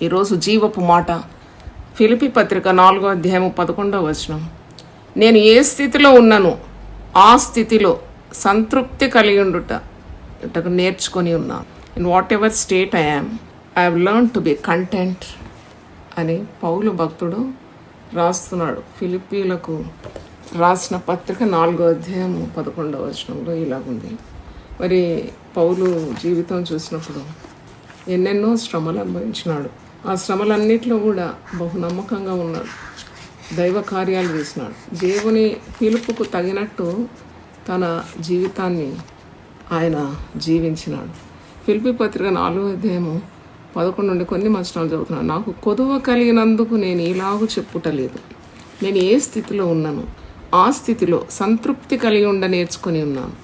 ఈరోజు జీవపు మాట ఫిలిప్పీ పత్రిక 4:11. నేను ఏ స్థితిలో ఉన్నానో ఆ స్థితిలో సంతృప్తి కలిగి ఉండుటకు నేర్చుకొని ఉన్నాను. In what ever state I have learn to be content అని పౌలు భక్తుడు రాస్తున్నాడు. ఫిలిప్పీలకు రాసిన పత్రిక 4:11 ఇలాగుంది. మరి పౌలు జీవితం చూసినప్పుడు ఎన్నెన్నో శ్రమలు అనుభవించినాడు. ఆ శ్రమలన్నిటిలో కూడా బహు నమ్మకంగా ఉన్నాడు. దైవ కార్యాలు చేసినాడు. దేవుని పిలుపుకు తగినట్టు తన జీవితాన్ని ఆయన జీవించినాడు. ఫిలిప్పీ పత్రిక 4:11 నుండి కొన్ని వచనాలు చదువుతున్నాను. నాకు కొదువ కలిగినందుకు నేను ఇలాగూ చెప్పుటలేదు. నేను ఏ స్థితిలో ఉన్నాను ఆ స్థితిలో సంతృప్తి కలిగి ఉండ నేర్చుకొని ఉన్నాను.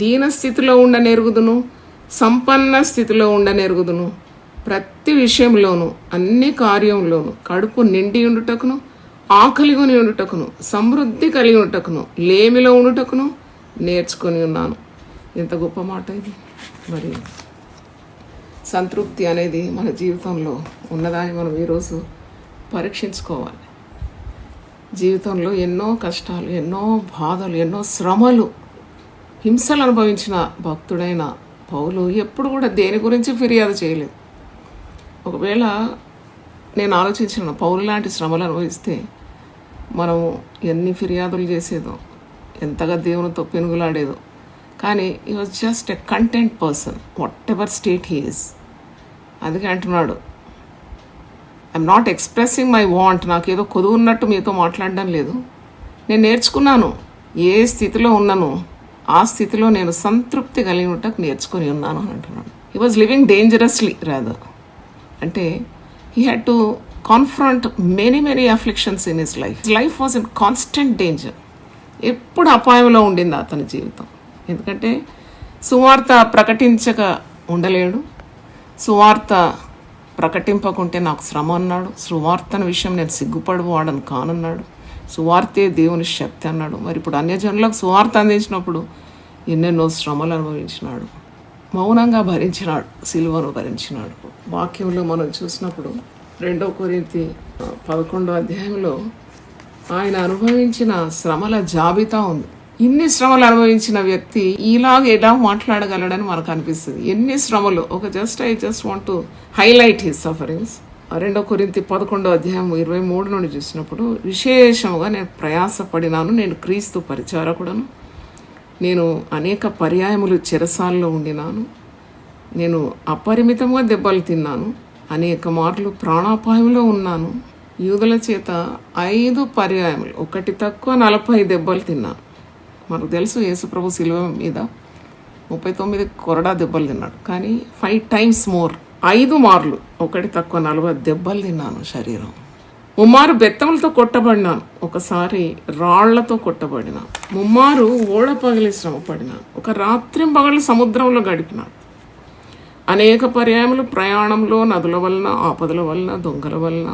దీన స్థితిలో ఉండ నెరుగుదును, సంపన్న స్థితిలో ఉండ నెరుగుదును. ప్రతి విషయంలోనూ అన్ని కార్యంలోనూ కడుపు నిండి ఉండుటకును, ఆకలిగొని ఉండుటకును, సమృద్ధి కలిగి ఉండుటకును, లేమిలో ఉండుటకును నేర్చుకొని ఉన్నాను. ఎంత గొప్ప మాట ఇది. మరి సంతృప్తి అనేది మన జీవితంలో ఉన్నదాన్ని మనం ఈరోజు పరీక్షించుకోవాలి. జీవితంలో ఎన్నో కష్టాలు, ఎన్నో బాధలు, ఎన్నో శ్రమలు, హింసలు అనుభవించిన భక్తుడైన పౌలు ఎప్పుడు కూడా దేని గురించి ఫిర్యాదు చేయలేదు. ఒకవేళ నేను ఆలోచించిన పౌలు లాంటి శ్రమలు అనుభవిస్తే మనం ఎన్ని ఫిర్యాదులు చేసేదో, ఎంతగా దేవునితో పెనుగులాడేదో. కానీ ఈ was just a content person what ever state he is. అందుకే అంటున్నాడు, I'm not expressing my want. నాకేదో కొదువు ఉన్నట్టు మీతో మాట్లాడడం లేదు. నేను నేర్చుకున్నాను, ఏ స్థితిలో ఉన్నానో ఆ స్థితిలో నేను సంతృప్తి కలిగి ఉండటకు నేర్చుకొని ఉన్నాను అని అంటున్నాడు. He was living dangerously rather. అంటే he had to confront many afflictions in his life. His life was in constant danger. ఎప్పుడు అపాయంలో ఉండింది అతని జీవితం. ఎందుకంటే సువార్త ప్రకటించక ఉండలేడు. సువార్త ప్రకటింపకుంటే నాకు శ్రమ అన్నాడు. సువార్తన విషయం నేను సిగ్గుపడివాడని కానన్నాడు. సువార్తే దేవుని శక్తి అన్నాడు. మరి ఇప్పుడు అన్యజనులకు సువార్త అందించినప్పుడు ఎన్నెన్నో శ్రమలు అనుభవించినాడు. మౌనంగా భరించినాడు, సిలువను భరించినాడు. వాక్యంలో మనం చూసినప్పుడు 2 కొరింథీ 11 ఆయన అనుభవించిన శ్రమల జాబితా ఉంది. ఇన్ని శ్రమలు అనుభవించిన వ్యక్తి ఎలా మాట్లాడగలడని మనకు అనిపిస్తుంది. ఎన్ని శ్రమలు. I just want to highlight his sufferings. 2 కొరింథీ 11:23 నుండి చూసినప్పుడు, విశేషముగా నేను ప్రయాసపడినాను, నేను క్రీస్తు పరిచారకుడను, నేను అనేక పర్యాయములు చెరసాల్లో ఉండినాను, నేను అపరిమితంగా దెబ్బలు తిన్నాను, అనేక మార్లు ప్రాణాపాయంలో ఉన్నాను, యూదుల చేత 5 పర్యాయములు, ఒకటి తక్కువ 40 దెబ్బలు తిన్నాను. మనకు తెలుసు యేసుప్రభు శిలువ మీద 39 కొరడా దెబ్బలు తిన్నాడు. కానీ 5 times more, 5 మార్లు, ఒకటి తక్కువ 40 దెబ్బలు తిన్నాను. శరీరం ముమ్మారు బెత్తములతో కొట్టబడినాను, ఒకసారి రాళ్లతో కొట్టబడినాను, ముమ్మారు ఓడ పగిలి శ్రమ పడినాను, ఒక రాత్రింబగళ్ళు సముద్రంలో గడిపినాను, అనేక పర్యాయములు ప్రయాణంలో నదుల వలన, ఆపదల వలన, దొంగల వలన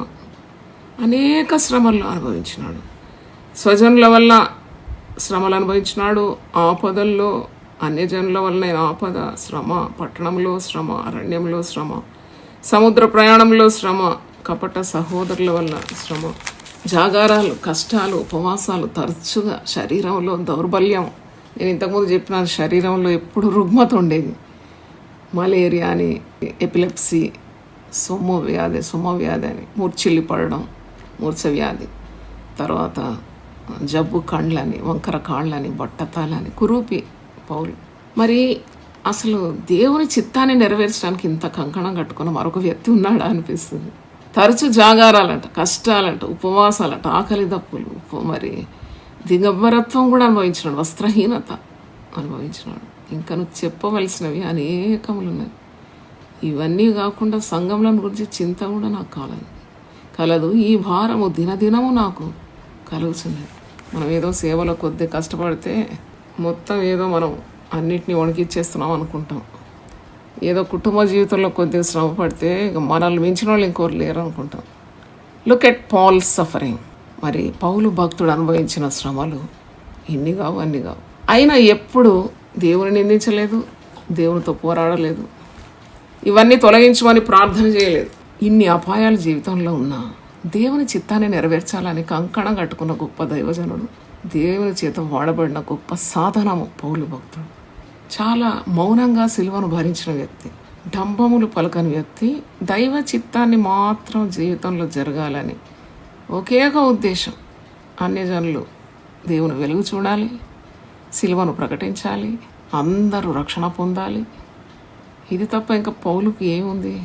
అనేక శ్రమలను అనుభవించినాడు. స్వజనుల వల్ల శ్రమలు అనుభవించినాడు. ఆపదల్లో అన్యజనుల వలన ఆపద, శ్రమ, పట్టణంలో శ్రమ, అరణ్యంలో శ్రమ, సముద్ర ప్రయాణంలో శ్రమ, కపట సహోదరుల వల్ల శ్రమ, జాగారాలు, కష్టాలు, ఉపవాసాలు, తరచుగా శరీరంలో దౌర్బల్యం. నేను ఇంతకుముందు చెప్పిన శరీరంలో ఎప్పుడు రుగ్మత ఉండేది. మలేరియా అని, ఎపిలెప్సీ, సొమ్ము వ్యాధి అని, మూర్ఛిల్లి పడడం, మూర్ఛ వ్యాధి, తర్వాత జబ్బు కండ్లని, వంకర కాళ్ళని, బట్టతాలని, కురూపి పౌలు. మరి అసలు దేవుని చిత్తాన్ని నెరవేర్చడానికి ఇంత కంకణం కట్టుకున్న మరొక వ్యక్తి ఉన్నాడా అనిపిస్తుంది. తరచు జాగారాలంట, కష్టాలంట, ఉపవాసాలంట, ఆకలి దప్పులు, మరి దిగంబరత్వం కూడా అనుభవించినాడు, వస్త్రహీనత అనుభవించినాడు. ఇంకా నువ్వు చెప్పవలసినవి అనేకములు ఉన్నాయి. ఇవన్నీ కాకుండా సంఘంలో గురించి చింత కూడా నాకు కలదు. ఈ భారము దినదినము నాకు కలుగుతున్నది. మనం ఏదో సేవలో కొద్ది కష్టపడితే మొత్తం ఏదో మనం అన్నిటినీ వణికిచ్చేస్తున్నాం అనుకుంటాం. ఏదో కుటుంబ జీవితంలో కొద్దిగా శ్రమ పడితే ఇక మనల్ని మించిన వాళ్ళు ఇంకోరు లేరు అనుకుంటాం. Look at Paul's suffering. మరి పౌలు భక్తుడు అనుభవించిన శ్రమలు ఇన్ని కావు, అన్ని కావు. అయినా ఎప్పుడు దేవుని నిందించలేదు, దేవునితో పోరాడలేదు, ఇవన్నీ తొలగించమని ప్రార్థన చేయలేదు. ఇన్ని అపాయాలు జీవితంలో ఉన్నా దేవుని చిత్తాన్ని నెరవేర్చాలని కంకణం కట్టుకున్న గొప్ప దైవజనుడు, దేవుని చేత వాడబడిన గొప్ప సాధనము పౌలు భక్తుడు. చాలా మౌనంగా సిలువను భరించిన వ్యక్తి, డంబములు పలకని వ్యక్తి, దైవ చిత్తాన్ని మాత్రం జీవితంలో జరగాలని ఒకే ఒక ఉద్దేశం, అన్యజనులు దేవుని వెలుగు చూడాలి, సిలువను ప్రకటించాలి, అందరూ రక్షణ పొందాలి. ఇది తప్ప ఇంకా పౌలుకి ఏముంది?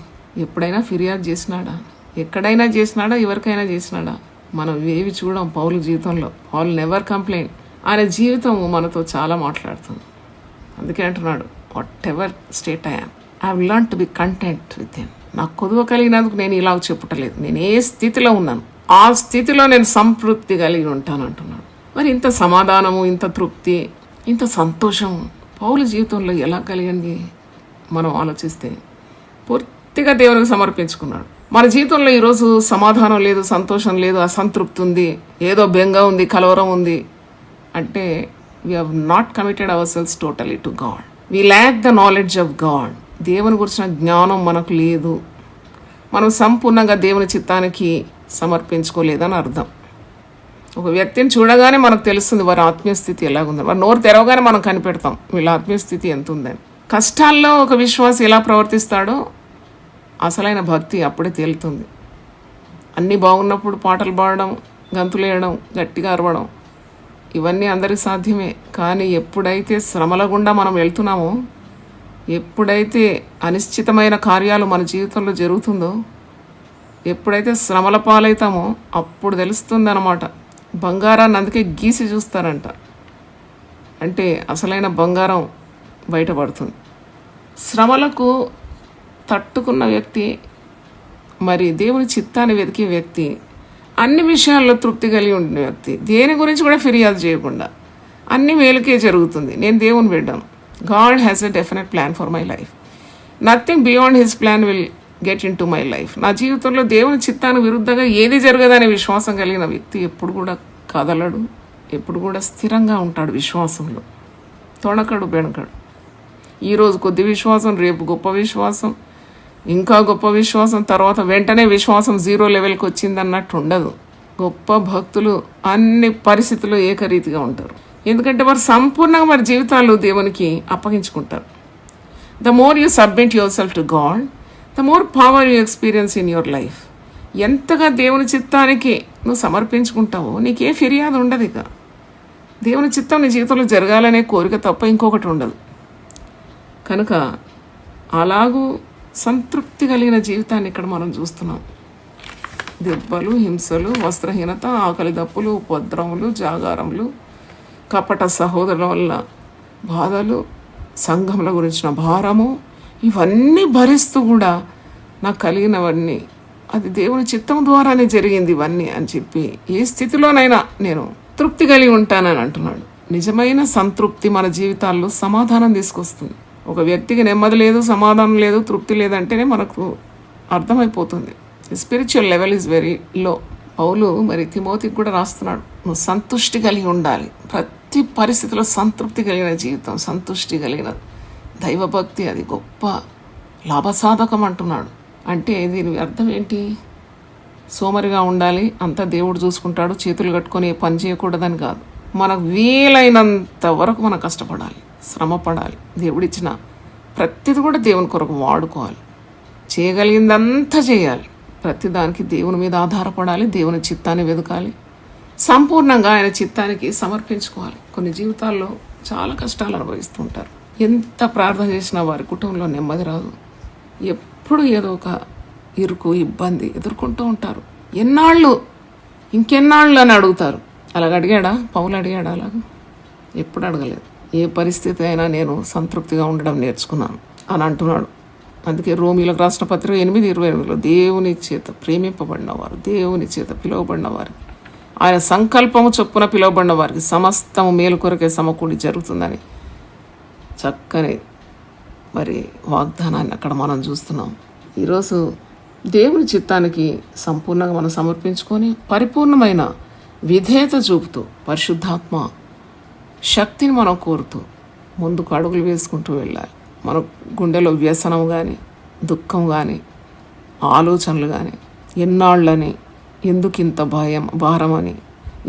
ఎప్పుడైనా ఫిర్యాదు చేసినాడా? ఎక్కడైనా చేసినాడా? ఎవరికైనా చేసినాడా? మనం ఏవి చూడం పౌలు జీవితంలో. పౌలు నెవర్ కంప్లైంట్. ఆయన జీవితం మనతో చాలా మాట్లాడుతుంది. అందుకే అంటున్నాడు, what ever state I have learn to be content with him. నాకు కొదువ కలిగినందుకు నేను ఇలా చెప్పుటలేదు, నేను ఏ స్థితిలో ఉన్నాను ఆ స్థితిలో నేను సంతృప్తి కలిగి ఉంటాను అంటున్నాడు. మరి ఇంత సమాధానము, ఇంత తృప్తి, ఇంత సంతోషం పౌలు జీవితంలో ఎలా కలిగింది మనం ఆలోచిస్తే, పూర్తిగా దేవునికి సమర్పించుకున్నాడు. మన జీవితంలో ఈరోజు సమాధానం లేదు, సంతోషం లేదు, అసంతృప్తి ఉంది, ఏదో బెంగ ఉంది, కలవరం ఉంది అంటే we have not committed ourselves totally to God. We lack the knowledge of God. దేవుని గురించిన జ్ఞానం మనకు లేదు. మనం సంపూర్ణంగా దేవుని చిత్తానికి సమర్పించుకోలేదని అర్థం. ఒక వ్యక్తిని చూడగానే మనకు తెలుస్తుంది వారి ఆత్మీయ స్థితి ఎలాగుందని. వారి నోరు తెరవగానే మనం కనిపెడతాం వీళ్ళ ఆత్మీయ స్థితి ఎంత ఉందని. కష్టాల్లో ఒక విశ్వాసి ఎలా ప్రవర్తిస్తాడో అసలైన భక్తి అప్పుడే తేలుతుంది. అన్నీ బాగున్నప్పుడు పాటలు పాడడం, గంతులేయడం, గట్టిగా అరవడం ఇవన్నీ అందరికీ సాధ్యమే. కానీ ఎప్పుడైతే శ్రమల గుండా మనం వెళ్తున్నామో, ఎప్పుడైతే అనిశ్చితమైన కార్యాలు మన జీవితంలో జరుగుతుందో, ఎప్పుడైతే శ్రమల పాలవుతామో అప్పుడు తెలుస్తుంది అన్నమాట. బంగారాన్ని అందుకే గీసి చూస్తారంట. అంటే అసలైన బంగారం బయటపడుతుంది. శ్రమలకు తట్టుకున్న వ్యక్తి, మరి దేవుని చిత్తాన్ని వెతికే వ్యక్తి, అన్ని విషయాల్లో తృప్తి కలిగి ఉండిన వ్యక్తి, దేని గురించి కూడా ఫిర్యాదు చేయకుండా అన్ని మేలుకే జరుగుతుంది. నేను దేవుని బిడ్డను. God has a definite plan for my life. Nothing beyond his plan will get in to my life. నా జీవితంలో దేవుని చిత్తానికి విరుద్ధంగా ఏది జరగదనే విశ్వాసం కలిగిన వ్యక్తి ఎప్పుడు కూడా కదలడు, ఎప్పుడు కూడా స్థిరంగా ఉంటాడు విశ్వాసంలో. తొణకడు, బెణకడు. ఈరోజు కొద్ది విశ్వాసం, రేపు గొప్ప విశ్వాసం, ఇంకా గొప్ప విశ్వాసం, తర్వాత వెంటనే విశ్వాసం 0 లెవెల్కి వచ్చిందన్నట్టు ఉండదు. గొప్ప భక్తులు అన్ని పరిస్థితుల్లో ఏకరీతిగా ఉంటారు. ఎందుకంటే వారు సంపూర్ణంగా వారి జీవితాలు దేవునికి అప్పగించుకుంటారు. The more you submit yourself to God, the more power you experience in your life. ఎంతగా దేవుని చిత్తానికి నువ్వు సమర్పించుకుంటావో నీకే ఫిర్యాదు ఉండదు. ఇక దేవుని చిత్తం నీ జీవితంలో జరగాలనే కోరిక తప్ప ఇంకొకటి ఉండదు. కనుక అలాగూ సంతృప్తి కలిగిన జీవితాన్ని ఇక్కడ మనం చూస్తున్నాం. దెబ్బలు, హింసలు, వస్త్రహీనత, ఆకలి దప్పులు, ఉపద్రవములు, జాగారములు, కపట సహోదరుల వల్ల బాధలు, సంఘముల గురించిన భారము, ఇవన్నీ భరిస్తూ కూడా నాకు కలిగినవన్నీ అది దేవుని చిత్తం ద్వారానే జరిగింది ఇవన్నీ అని చెప్పి ఏ స్థితిలోనైనా నేను తృప్తి కలిగి ఉంటానని అంటున్నాడు. నిజమైన సంతృప్తి మన జీవితాల్లో సమాధానం తీసుకొస్తుంది. ఒక వ్యక్తికి నెమ్మది లేదు, సమాధానం లేదు, తృప్తి లేదంటేనే మనకు అర్థమైపోతుంది. Spiritual level is very low. పౌలు మరి తిమోతికి కూడా రాస్తున్నాడు, నువ్వు సంతుష్టి కలిగి ఉండాలి. ప్రతి పరిస్థితిలో సంతృప్తి కలిగిన జీవితం, సంతుష్టి కలిగిన దైవభక్తి, అది గొప్ప లాభసాధకం అంటున్నాడు. అంటే దీని అర్థం ఏంటి? సోమరిగా ఉండాలి, అంతా దేవుడు చూసుకుంటాడు, చేతులు కట్టుకొని పని చేయకూడదని కాదు. మనకు వీలైనంత వరకు మనం కష్టపడాలి, శ్రమ పడాలి. దేవుడిచ్చిన ప్రతిది కూడా దేవుని కొరకు వాడుకోవాలి, చేయగలిగిందంతా చేయాలి. ప్రతిదానికి దేవుని మీద ఆధారపడాలి, దేవుని చిత్తాన్ని వెతకాలి, సంపూర్ణంగా ఆయన చిత్తానికి సమర్పించుకోవాలి. కొన్ని జీవితాల్లో చాలా కష్టాలు అనుభవిస్తుంటారు. ఎంత ప్రార్థన చేసినా వారి కుటుంబంలో నెమ్మది రాదు. ఎప్పుడు ఏదో ఒక ఇరుకు, ఇబ్బంది ఎదుర్కొంటూ ఉంటారు. ఎన్నాళ్ళు, ఇంకెన్నాళ్ళు అని అడుగుతారు. అలాగ అడిగాడా పౌలు? అడిగాడా? అలాగ ఎప్పుడు అడగలేదు. ఏ పరిస్థితి అయినా నేను సంతృప్తిగా ఉండడం నేర్చుకున్నాను అని అంటున్నాడు. అందుకే రోమీలకు రాసిన పత్రిక 8:28 దేవుని చేత ప్రేమింపబడిన వారు, దేవుని చేత పిలువబడిన వారు, ఆయన సంకల్పము చొప్పున పిలువబడిన వారికి సమస్తము మేలు కొరకే సమకూడి జరుగుతుందని చక్కని మరి వాగ్దానాన్ని అక్కడ మనం చూస్తున్నాం. ఈరోజు దేవుని చిత్తానికి సంపూర్ణంగా మనం సమర్పించుకొని పరిపూర్ణమైన విధేయత చూపుతూ పరిశుద్ధాత్మ శక్తిని మనం కోరుతూ ముందుకు అడుగులు వేసుకుంటూ వెళ్ళాలి. మన గుండెలో వ్యసనం కానీ, దుఃఖం కానీ, ఆలోచనలు కానీ ఎన్నాళ్ళని, ఎందుకు ఇంత భారమని,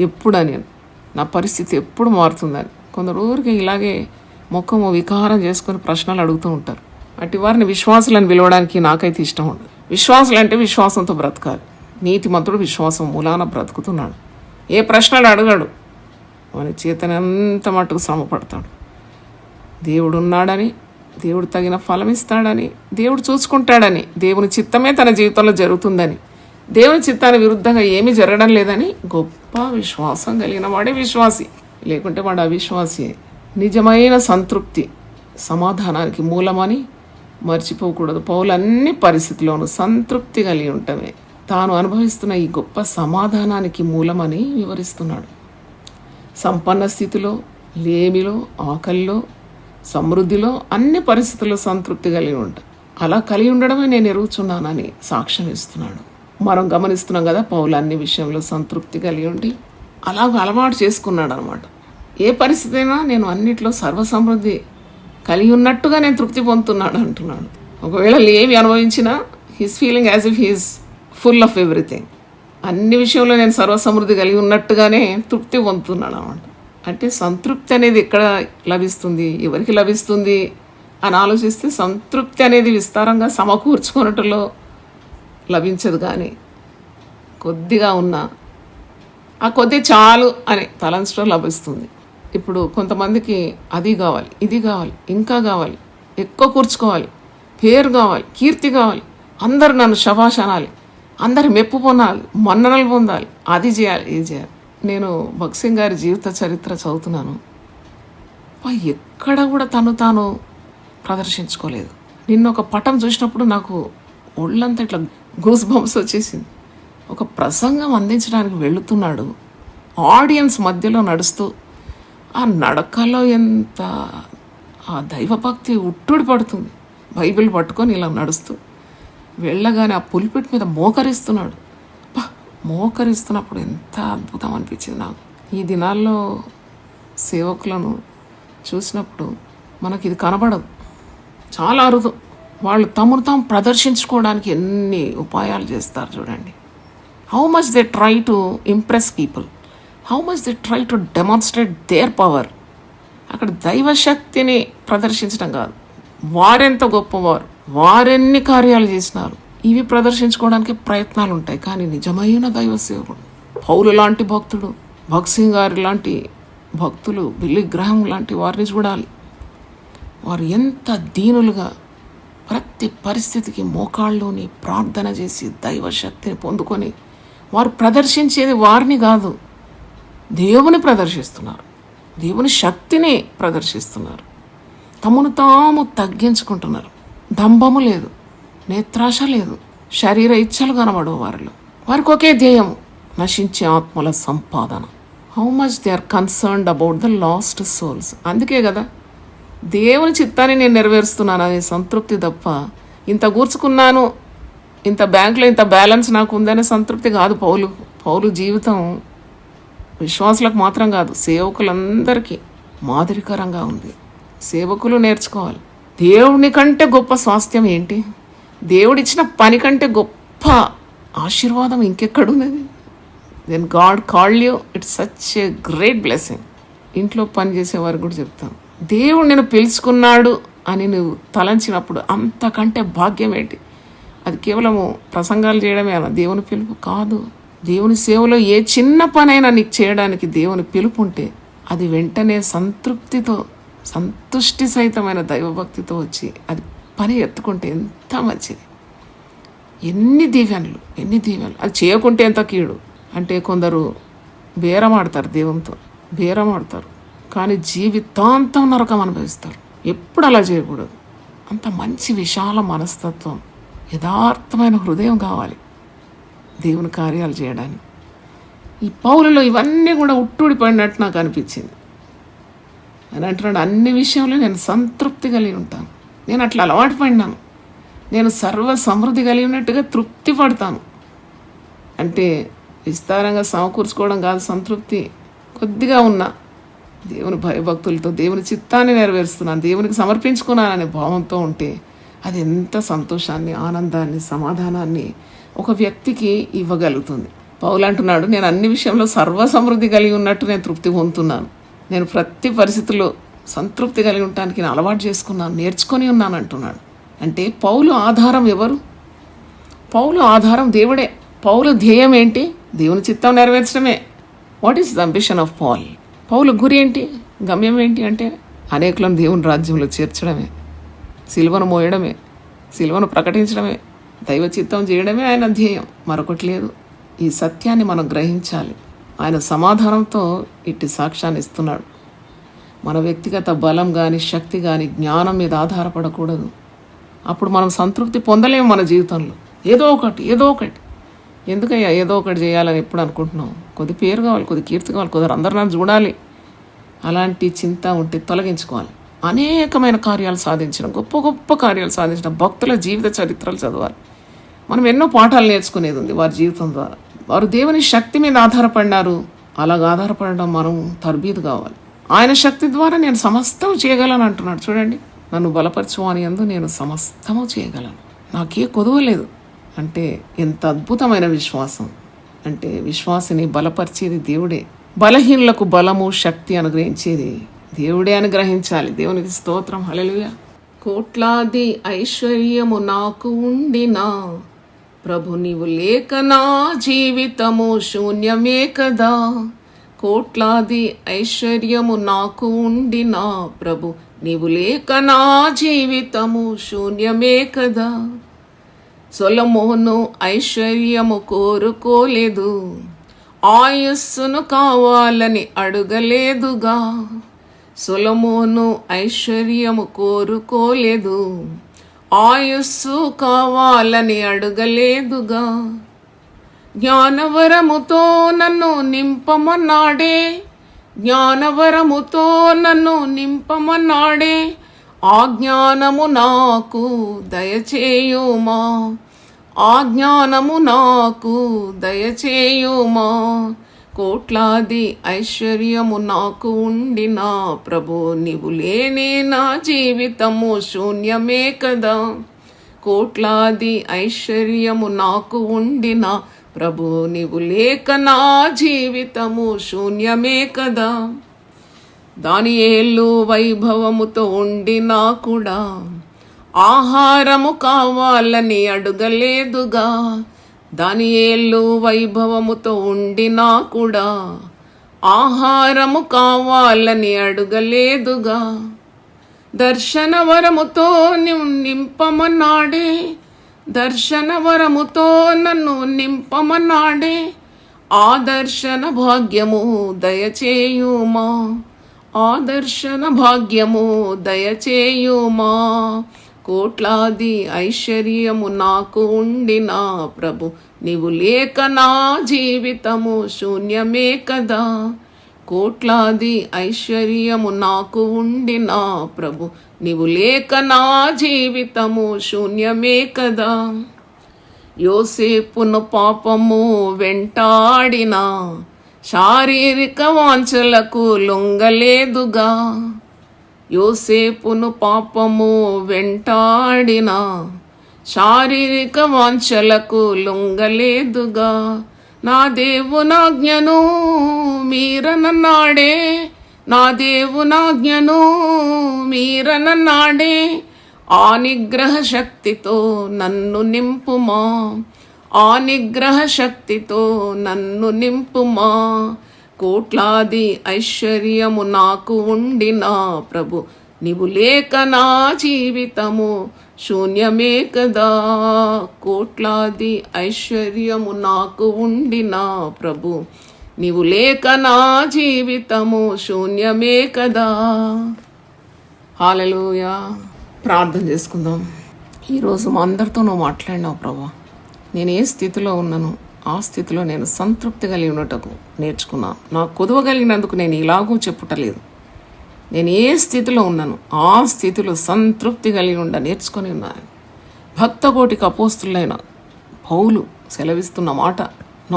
ఎప్పుడని, నా పరిస్థితి ఎప్పుడు మారుతుందని కొందరు ఊరికి ఇలాగే ముఖము వికారం చేసుకొని ప్రశ్నలు అడుగుతూ ఉంటారు. అటు వారిని విశ్వాసులను పిలవడానికి నాకైతే ఇష్టం ఉండదు. విశ్వాసులు అంటే విశ్వాసంతో బ్రతకాలి. నీతిమంతుడు విశ్వాసం మూలాన బ్రతుకుతున్నాడు. ఏ ప్రశ్నలు అడగాడు, వాని చేతనంత మట్టుకు శ్రమ పడతాడు. దేవుడు ఉన్నాడని, దేవుడు తగిన ఫలం ఇస్తాడని, దేవుడు చూసుకుంటాడని, దేవుని చిత్తమే తన జీవితంలో జరుగుతుందని, దేవుని చిత్తానికి విరుద్ధంగా ఏమీ జరగడం లేదని గొప్ప విశ్వాసం కలిగిన వాడే విశ్వాసి. లేకుంటే వాడు అవిశ్వాసి. నిజమైన సంతృప్తి సమాధానానికి మూలమని మర్చిపోకూడదు. పౌలు అన్ని పరిస్థితుల్లోనూ సంతృప్తి కలిగి ఉండటమే తాను అనుభవిస్తున్న ఈ గొప్ప సమాధానానికి మూలమని వివరిస్తున్నాడు. సంపన్న స్థితిలో, లేమిలో, ఆకలిలో, సమృద్ధిలో, అన్ని పరిస్థితుల్లో సంతృప్తి కలిగి ఉంటాం. అలా కలిగి ఉండడమే నేను ఎరుగుచున్నానని సాక్ష్యం ఇస్తున్నాడు. మనం గమనిస్తున్నాం కదా, పౌలు అన్ని విషయంలో సంతృప్తి కలిగి ఉండి అలాగ అలవాటు చేసుకున్నాడు అనమాట. ఏ పరిస్థితి అయినా నేను అన్నిట్లో సర్వసమృద్ధి కలిగి ఉన్నట్టుగా నేను తృప్తి పొందుతున్నాడు అంటున్నాడు. ఒకవేళ ఏమి అనుభవించినా he's feeling as if he's full of everything. అన్ని విషయంలో నేను సర్వసమృద్ధి కలిగి ఉన్నట్టుగానే తృప్తి పొందుతున్నాడు అనమాట. అంటే సంతృప్తి అనేది ఎక్కడ లభిస్తుంది, ఎవరికి లభిస్తుంది అని ఆలోచిస్తే సంతృప్తి అనేది విస్తారంగా సమకూర్చుకున్నట్టులో లభించదు. కానీ కొద్దిగా ఉన్నా ఆ కొద్ది చాలు అని తలంచడం లభిస్తుంది. ఇప్పుడు కొంతమందికి అది కావాలి, ఇది కావాలి, ఇంకా కావాలి, ఎక్కువ కూర్చుకోవాలి, పేరు కావాలి, కీర్తి కావాలి, అందరు నన్ను శభాష్ అనాలి, అందరి మెప్పు పొందాలి, మన్ననలు పొందాలి, అది చేయాలి, ఇది చేయాలి. నేను భగత్ సింగ్ గారి జీవిత చరిత్ర చదువుతున్నాను. ఎక్కడ కూడా తాను ప్రదర్శించుకోలేదు. నిన్న ఒక పటం చూసినప్పుడు నాకు ఒళ్ళంతా ఇట్లా గూస్ బంప్స్ వచ్చేసింది. ఒక ప్రసంగం అందించడానికి వెళుతున్నాడు, ఆడియన్స్ మధ్యలో నడుస్తూ ఆ నడకలో ఎంత ఆ దైవభక్తి ఉట్టుడి పడుతుంది. బైబిల్ పట్టుకొని ఇలా నడుస్తూ వెళ్ళగానే ఆ పులిపిట్ మీద మోకరిస్తున్నాడు. మోకరిస్తున్నప్పుడు ఎంత అద్భుతం అనిపించింది నాకు. ఈ దినాల్లో సేవకులను చూసినప్పుడు మనకి ఇది కనబడదు, చాలా అరుదు. వాళ్ళు తమను తాము ప్రదర్శించుకోవడానికి ఎన్ని ఉపాయాలు చేస్తారు చూడండి. How much they try to impress people, how much they try to demonstrate there power. అక్కడ దైవశక్తిని ప్రదర్శించడం కాదు, వారెంత గొప్పవారు, వారెన్ని కార్యాలు చేసినారు, ఇవి ప్రదర్శించుకోవడానికి ప్రయత్నాలు ఉంటాయి. కానీ నిజమైన దైవ సేవకుడు, పౌలు లాంటి భక్తుడు, భగత్ సింగ్ గారి లాంటి భక్తులు, బిల్లీ గ్రహం లాంటి వారిని చూడాలి. వారు ఎంత దీనులుగా ప్రతి పరిస్థితికి మోకాళ్ళలోని ప్రార్థన చేసి దైవశక్తిని పొందుకొని వారు ప్రదర్శించేది వారిని కాదు, దేవుని ప్రదర్శిస్తున్నారు, దేవుని శక్తిని ప్రదర్శిస్తున్నారు. తమను తాము తగ్గించుకుంటున్నారు. దంభము లేదు, నేత్రాశ లేదు, శరీర ఇచ్చలు కనబడవు వారిలో. వారికి ఒకే ధ్యేయం, నశించే ఆత్మల సంపాదన. How much they are concerned about the lost souls. అందుకే కదా దేవుని చిత్తాన్ని నేను నెరవేరుస్తున్నాను అనే సంతృప్తి తప్ప, ఇంత కూర్చుకున్నాను, ఇంత బ్యాంకులో ఇంత బ్యాలెన్స్ నాకు ఉందనే సంతృప్తి కాదు. పౌలు జీవితం విశ్వాసులకు మాత్రం కాదు, సేవకులందరికీ మాదిరికరంగా ఉంది. సేవకులు నేర్చుకోవాలి. దేవుని కంటే గొప్ప స్వాస్థ్యం ఏంటి? దేవుడిచ్చిన పని కంటే గొప్ప ఆశీర్వాదం ఇంకెక్కడున్నది? Then God called you, it's such a great blessing. ఇంట్లో పని చేసేవారు కూడా చెప్తాను, దేవుడు నేను పిలుచుకున్నాడు అని నువ్వు తలంచినప్పుడు అంతకంటే భాగ్యం ఏంటి? అది కేవలము ప్రసంగాలు చేయడమే అలా దేవుని పిలుపు కాదు. దేవుని సేవలో ఏ చిన్న పనైనా నీకు చేయడానికి దేవుని పిలుపు ఉంటే అది వెంటనే సంతృప్తితో, సంతుష్టి సహితమైన దైవభక్తితో వచ్చి అది పని ఎత్తుకుంటే ఎంత మంచిది. ఎన్ని దీవెనలు. అది చేయకుంటే ఎంత కీడు. అంటే కొందరు బేరమాడతారు, దేవునితో బేరమాడతారు, కానీ జీవితాంతం నరకం అనుభవిస్తారు. ఎప్పుడు అలా చేయకూడదు. అంత మంచి విశాల మనస్తత్వం, యథార్థమైన హృదయం కావాలి దేవుని కార్యాలు చేయడానికి. ఈ పౌలులో ఇవన్నీ కూడా ఉట్టుడిపడినట్టు నాకు అనిపించింది. అని అంటున్నాడు, అన్ని విషయంలో నేను సంతృప్తి కలిగి ఉంటాను. నేను అట్లా అలవాటు పడినాను. నేను సర్వ సమృద్ధి కలిగి ఉన్నట్టుగా తృప్తి పడతాను. అంటే విస్తారంగా సమకూర్చుకోవడం కాదు సంతృప్తి. కొద్దిగా ఉన్నా దేవుని భయభక్తులతో దేవుని చిత్తాన్ని నెరవేరుస్తున్నాను, దేవునికి సమర్పించుకున్నాననే భావంతో ఉంటే అది ఎంత సంతోషాన్ని, ఆనందాన్ని, సమాధానాన్ని ఒక వ్యక్తికి ఇవ్వగలుగుతుంది. పౌలు అంటున్నాడు, నేను అన్ని విషయంలో సర్వసమృద్ధి కలిగి ఉన్నట్టు నేను తృప్తి పొందుతున్నాను. నేను ప్రతి పరిస్థితుల్లో సంతృప్తి కలిగి ఉండటానికి నేను అలవాటు చేసుకున్నాను, నేర్చుకొని ఉన్నాను అంటున్నాడు. అంటే పౌలు ఆధారం ఎవరు? పౌలు ఆధారం దేవుడే. పౌలు ధ్యేయం ఏంటి? దేవుని చిత్తం నెరవేర్చడమే. What is the ambition of Paul? Paul గురి ఏంటి, గమ్యం ఏంటి అంటే అనేకులను దేవుని రాజ్యంలో చేర్చడమే, సిలువను మోయడమే, సిలువను ప్రకటించడమే, దైవ చిత్తం చేయడమే ఆయన ధ్యేయం, మరొకటి లేదు. ఈ సత్యాన్ని మనం గ్రహించాలి. ఆయన సమాధానంతో ఇట్టి సాక్ష్యాన్ని ఇస్తున్నాడు. మన వ్యక్తిగత బలం కానీ, శక్తి కానీ, జ్ఞానం మీద ఆధారపడకూడదు. అప్పుడు మనం సంతృప్తి పొందలేము మన జీవితంలో. ఏదో ఒకటి ఎందుకయ్యా ఏదో ఒకటి చేయాలని ఎప్పుడు అనుకుంటున్నాం? కొద్ది పేరు కావాలి, కొద్ది కీర్తి కావాలి, కొద్ది అందరూ నన్ను చూడాలి, అలాంటి చింత ఉంటే తొలగించుకోవాలి. అనేకమైన కార్యాలు సాధించిన, గొప్ప గొప్ప కార్యాలు సాధించిన భక్తుల జీవిత చరిత్రలు చదవాలి. మనం ఎన్నో పాఠాలు నేర్చుకునేది ఉంది వారి జీవితం ద్వారా. వారు దేవుని శక్తి మీద ఆధారపడినారు. అలాగ ఆధారపడడం మనం తర్బీదు కావాలి. ఆయన శక్తి ద్వారా నేను సమస్తం చేయగలను అంటున్నాడు. చూడండి, నన్ను బలపరచు అని యందు నేను సమస్తము చేయగలను, నాకే కొదవలేదు. అంటే ఎంత అద్భుతమైన విశ్వాసం! అంటే విశ్వాసిని బలపరిచేది దేవుడే. బలహీనులకు బలము, శక్తి అనుగ్రహించేది దేవుడే అని గ్రహించాలి. దేవునికి స్తోత్రం, హల్లెలూయా. కోట్లాది ఐశ్వర్యము నాకు ఉండినా ప్రభు నీవు లేక నా జీవితము శూన్యమే కదా. కోట్లాది ఐశ్వర్యము నాకు ఉండినా ప్రభు నీవు లేక నా జీవితము శూన్యమే కదా. సొలొమోను ఐశ్వర్యము కోరుకోలేదు, ఆయుస్సును కావాలని అడుగలేదుగా. సొలొమోను ఐశ్వర్యము కోరుకోలేదు, ఆయుస్సు కావాలని అడుగలేదుగా. జ్ఞానవరముతో నన్ను నింపమన్నాడే, జ్ఞానవరముతో నన్ను నింపమన్నాడే. ఆ జ్ఞానము నాకు దయచేయుమా, ఆ జ్ఞానము నాకు దయచేయుమా. కోట్లాది ఐశ్వర్యము నాకు ఉండినా ప్రభు నీవు లేనే నా జీవితము శూన్యమే కదా. కోట్లాది ఐశ్వర్యము నాకు ఉండినా ప్రభు నీవు లేక నా జీవితము శూన్యమే కదా. దానియేలు వైభవముతో ఉండినా కూడా ఆహారము కావాలని అడుగలేదుగా. దానియేలు వైభవముతో ఉండినా కూడా ఆహారము కావాలని అడుగలేదుగా. దర్శన వరముతో నింపమన్నాడే, దర్శన వరముతో నన్ను నింపమన్నాడే. ఆ దర్శన భాగ్యము దయచేయుమా, ఆ దర్శన భాగ్యము దయచేయుమా. కోట్లాది ఐశ్వర్యము నాకు ఉండినా ప్రభు నీవు లేక నా జీవితము శూన్యమే కదా. కోట్లాది ఐశ్వర్యము నాకు ఉండినా ప్రభు నీవు లేక నా జీవితము శూన్యమే కదా. యోసేపును పాపము వెంటాడినా శారీరక వాంఛలకు లొంగలేదుగా. యోసేపును పాపము వెంటాడినా శారీరక వాంఛలకు లొంగలేదుగా. నా దేవునాజ్ఞను మీరనన్నాడే, నా దేవునాజ్ఞను మీరనన్నాడే. ఆ నిగ్రహ శక్తితో నన్ను నింపుమా, ఆ నిగ్రహ శక్తితో నన్ను నింపుమా. కోట్లాది ఐశ్వర్యము నాకు ఉండినా ప్రభు నీవు లేక నా జీవితము శూన్యమే కదా. కోట్లాది ఐశ్వర్యము నాకు ఉండినా ప్రభు నీవు లేక నా జీవితము శూన్యమే కదా. హల్లెలూయా. ప్రార్థన చేసుకుందాం. ఈరోజు మా అందరితో నువ్వు మాట్లాడినావు ప్రభా. నేను ఏ స్థితిలో ఉన్నాను ఆ స్థితిలో నేను సంతృప్తి కలిగి ఉన్నటకు నేర్చుకున్నాను. నాకు కొదవగలిగినందుకు నేను ఇలాగూ చెప్పుటలేదు. నేను ఏ స్థితిలో ఉన్నాను ఆ స్థితిలో సంతృప్తి కలిగి ఉండ నేర్చుకొని ఉన్నాను. భక్తకోటికి అపోస్తులైన పౌలు సెలవిస్తున్న మాట,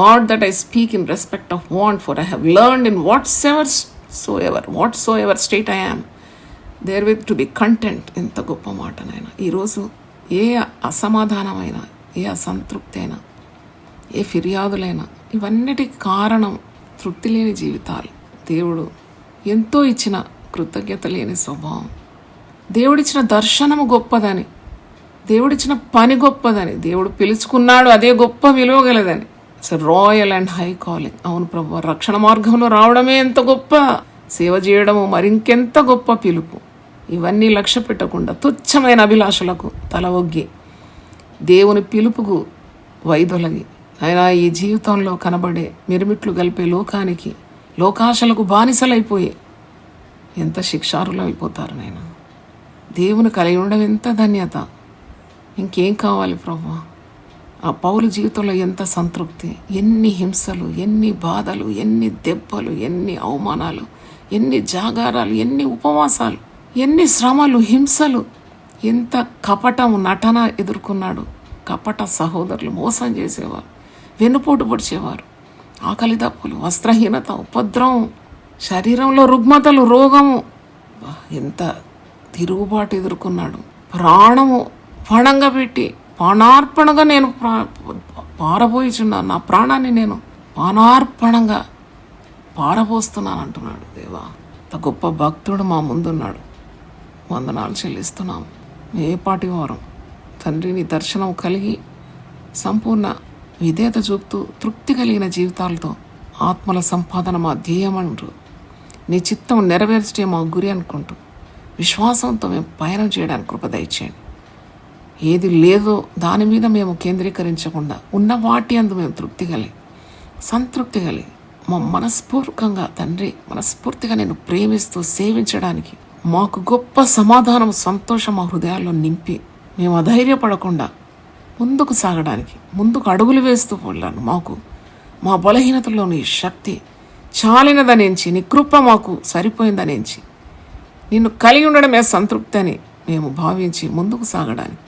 not that I speak in respect of want, for I have learned in whatsoever state I am therewith to be content. ఎంత గొప్ప మాట నాయన. ఈరోజు ఏ అసమాధానమైనా, ఏ అసంతృప్తి అయినా, ఏ ఫిర్యాదులైనా, ఇవన్నిటికి కారణం తృప్తి లేని జీవితాలు. దేవుడు ఎంతో ఇచ్చిన కృతజ్ఞత లేని స్వభావం, దేవుడిచ్చిన దర్శనము గొప్పదని, దేవుడిచ్చిన పని గొప్పదని, దేవుడు పిలుచుకున్నాడు అదే గొప్ప విలువ గలదని. Royal and high calling. అవును ప్రభు, రక్షణ మార్గంలో రావడమే ఎంత గొప్ప, సేవ చేయడము మరింకెంత గొప్ప పిలుపు. ఇవన్నీ లక్ష్య పెట్టకుండా తుచ్చమైన అభిలాషలకు తల ఒగ్గి దేవుని పిలుపుకు వైదొలగి అయినా ఈ జీవితంలో కనబడే మిరుమిట్లు గలిపే లోకానికి, లోకాశలకు బానిసలైపోయి ఎంత శిక్షారులు అయిపోతారు. నేను దేవుని కలిగి ఉండడం ఎంత ధన్యత. ఇంకేం కావాలి ప్రభు? ఆ పౌలు జీవితంలో ఎంత సంతృప్తి, ఎన్ని హింసలు, ఎన్ని బాధలు, ఎన్ని దెబ్బలు, ఎన్ని అవమానాలు, ఎన్ని జాగారాలు, ఎన్ని ఉపవాసాలు, ఎన్ని శ్రమలు, హింసలు, ఎంత కపటం నటన ఎదుర్కొన్నాడు. కపట సహోదరులు మోసం చేసేవారు, వెన్నుపోటు పొడిచేవారు, ఆకలి దప్పులు, వస్త్రహీనత, ఉపద్రవం, శరీరంలో రుగ్మతలు, రోగము, ఎంత తిరుగుబాటు ఎదుర్కొన్నాడు. ప్రాణము పణంగా పెట్టి పానార్పణగా నేను పారబోయిచున్నాను, నా ప్రాణాన్ని నేను పానార్పణంగా పారబోస్తున్నాను అంటున్నాడు. దేవా, అంత గొప్ప భక్తుడు మా ముందున్నాడు. వందనాలు చెల్లిస్తున్నాము. ఏ పాటి వారం తండ్రి నీ దర్శనం కలిగి సంపూర్ణ విధేయత చూపుతూ తృప్తి కలిగిన జీవితాలతో ఆత్మల సంపాదన మా ధ్యేయమంటూ నీ చిత్తం నెరవేర్చే మా గురి అనుకుంటూ విశ్వాసంతో మేము పయనం చేయడానికి కృప దయచేయండి. ఏది లేదో దాని మీద మేము కేంద్రీకరించకుండా ఉన్న వాటి అందు మేము తృప్తి కలిగి, సంతృప్తి కలిగి, మా మనస్ఫూర్తికంగా తండ్రి మనస్ఫూర్తిగా నేను ప్రేమిస్తూ సేవించడానికి మాకు గొప్ప సమాధానం, సంతోషం మా హృదయాల్లో నింపి మేము అధైర్యపడకుండా ముందుకు సాగడానికి, ముందుకు అడుగులు వేస్తూ పోలాను. మాకు మా బలహీనతలో నీ శక్తి చాలినదనేంచి, నీ కృప మాకు సరిపోయిందనేంచి, నిన్ను కలిగి ఉండడమే సంతృప్తి అని మేము భావించి ముందుకు సాగడానికి,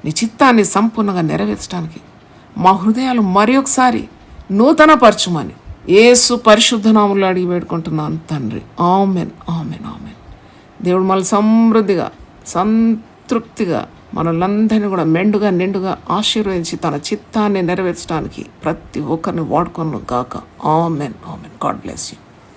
నీ చిత్తాన్ని సంపూర్ణంగా నెరవేర్చడానికి మా హృదయాలు మరి ఒకసారి నూతనపరచుమని యేసు పరిశుద్ధ నామములో అడిగి వేడుకుంటున్నాను తండ్రి. Amen, amen, amen. దేవుడు మళ్ళీ సమృద్ధిగా, సంతృప్తిగా మనల్నందరినీ కూడా మెండుగా నిండుగా ఆశీర్వదించి తన చిత్తాన్ని నెరవేర్చడానికి ప్రతి ఒక్కరిని వాడుకొను గాక. Amen, amen. God bless you.